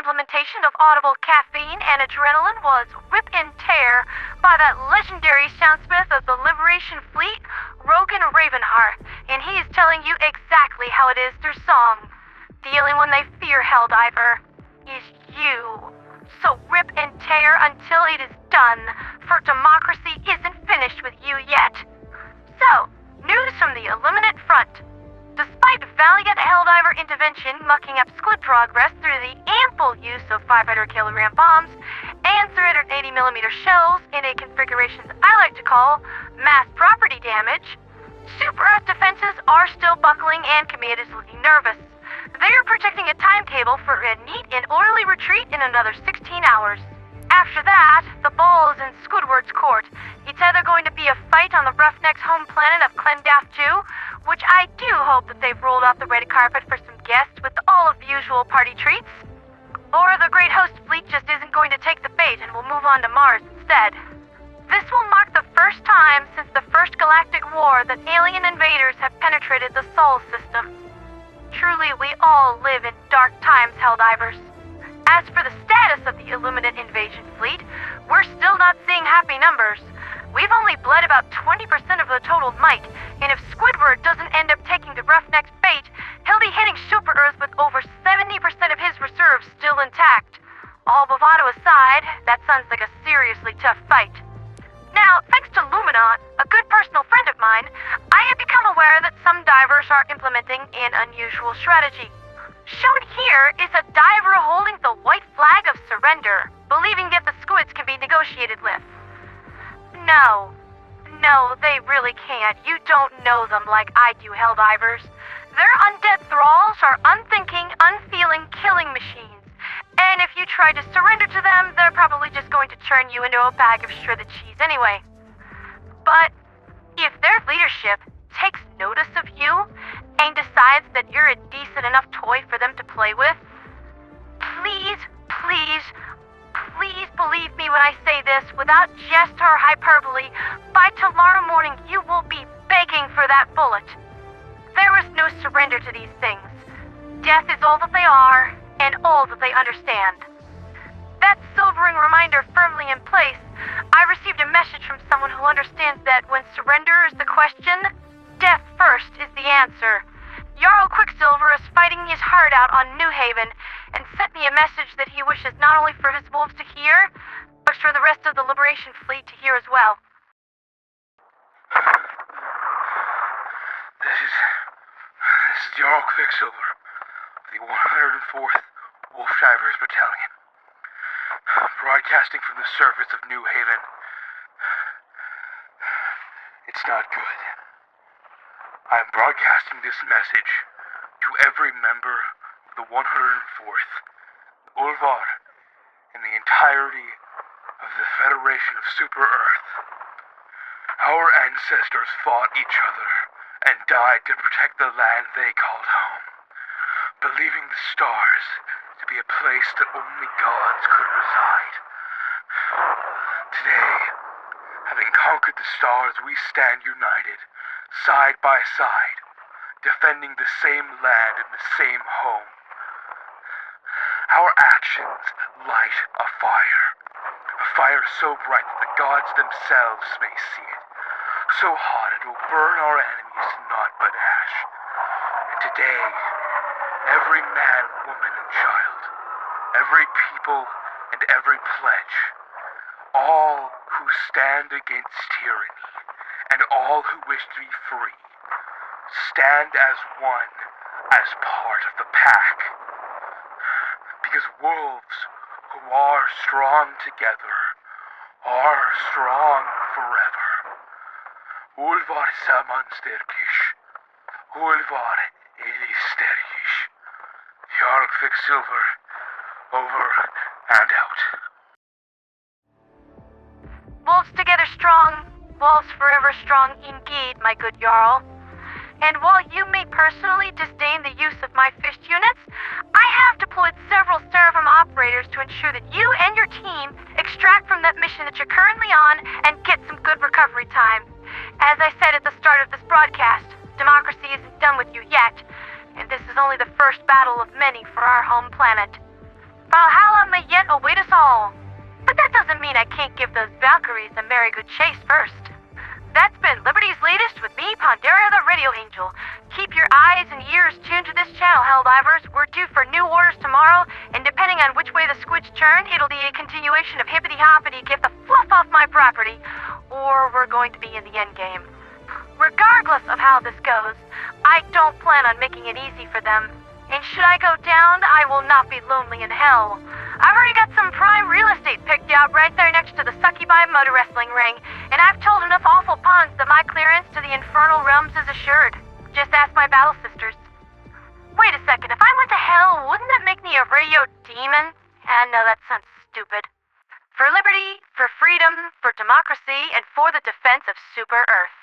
implementation of audible caffeine and adrenaline was Rip and Tear by that legendary soundsmith of the Liberation Fleet, Rogan Ravenheart, and he is telling you exactly how it is through song. The only one they fear, Helldiver, is you. So rip and tear until it is done, for democracy isn't finished with you yet. So, news from the Illuminate front. Despite valiant Helldiver intervention mucking up squid progress through the ample use of 500-kilogram bombs and 380mm shells in a configuration I like to call mass property damage, Super Earth defenses are still buckling and Command is looking nervous. They are projecting a timetable for a neat and orderly retreat in another 16 hours. After that, the ball is in Squidward's court. It's either going to be a fight on the Roughnecks' home planet of Clendath 2, which I do hope that they've rolled out the red carpet for some guests with all of the usual party treats, or the Great Host Fleet just isn't going to take the bait and will move on to Mars instead. This will mark the first time since the First Galactic War that alien invaders have penetrated the Sol system. Truly, we all live in dark times, Helldivers. As for the status of the Illuminate invasion fleet, we're still not seeing happy numbers. We've only bled about 20% of the total might, and if Squidward doesn't end up taking the Roughnecks' bait, he'll be hitting Super Earth with over 70% of his reserves still intact. All bravado aside, that sounds like a seriously tough fight. Now, thanks to Luminant, a good personal friend of mine, I have become aware that some divers are implementing an unusual strategy. Shown here is a diver holding the white flag of surrender, believing that the squids can be negotiated with. No, they really can't. You don't know them like I do, Helldivers. Their undead thralls are unthinking, unfeeling killing machines. And if you try to surrender to them, they're probably just going to turn you into a bag of shredded cheese anyway. But if their leadership takes notice of you and decides that you're a decent enough toy for them to play with, please believe me when I say this without jest or hyperbole, by tomorrow morning you will be begging for that bullet. There is no surrender to these things. Death is all that they are, and all that they understand. That sobering reminder firmly in place, I received a message from someone who understands that when surrender is the question, death first is the answer. Jarl Qyksylver is fighting his heart out on New Haven, and sent me a message that he wishes not only for his wolves to hear, but for the rest of the Liberation Fleet to hear as well. This is Jarl Qyksylver of the 104th Wolf Divers Battalion, broadcasting from the surface of New Haven. It's not good. I am broadcasting this message to every member of the 104th, Ulvar, and the entirety of the Federation of Super Earth. Our ancestors fought each other and died to protect the land they called home, believing the stars to be a place that only gods could reside. Today, having conquered the stars, we stand united, side by side, defending the same land and the same home. Our actions light a fire so bright that the gods themselves may see it, so hot it will burn our enemies to naught but ash. And today, every man, woman, and child, every people, and every pledge, all who stand against tyranny, and all who wish to be free, stand as one, as part of the pack. Because wolves who are strong together are strong forever. Ulvar saman sterkish. Ulvar ili sterkish. Jarl Qyksylver, over and out. Wolves together strong, wolves forever strong indeed, my good Jarl. And while you may personally disdain the use of my fist units, I have deployed several Seraphim operators to ensure that you and your team extract from that mission that you're currently on and get some good recovery time. As I said at the start of this broadcast, democracy isn't done with you yet, and this is only the first battle of many for our home planet. Valhalla may yet await us all. But that doesn't mean I can't give those Valkyries a merry good chase first. That's been Liberty's Latest with me, Pondera the Radio Angel. Keep your eyes and ears tuned to this channel, Helldivers. We're due for new orders tomorrow, and depending on which way the squids turn, it'll be a continuation of hippity-hoppity, get the fluff off my property, or we're going to be in the endgame. Regardless of how this goes, I don't plan on making it easy for them. And should I go down, I will not be lonely in hell. I've already got some prime real estate picked out right there next to the Succubi Motor Wrestling Ring, and I've told enough awful puns that my clearance to the infernal realms is assured. Just ask my battle sisters. Wait a second, if I went to hell, wouldn't that make me a radio demon? No, that sounds stupid. For liberty, for freedom, for democracy, and for the defense of Super Earth.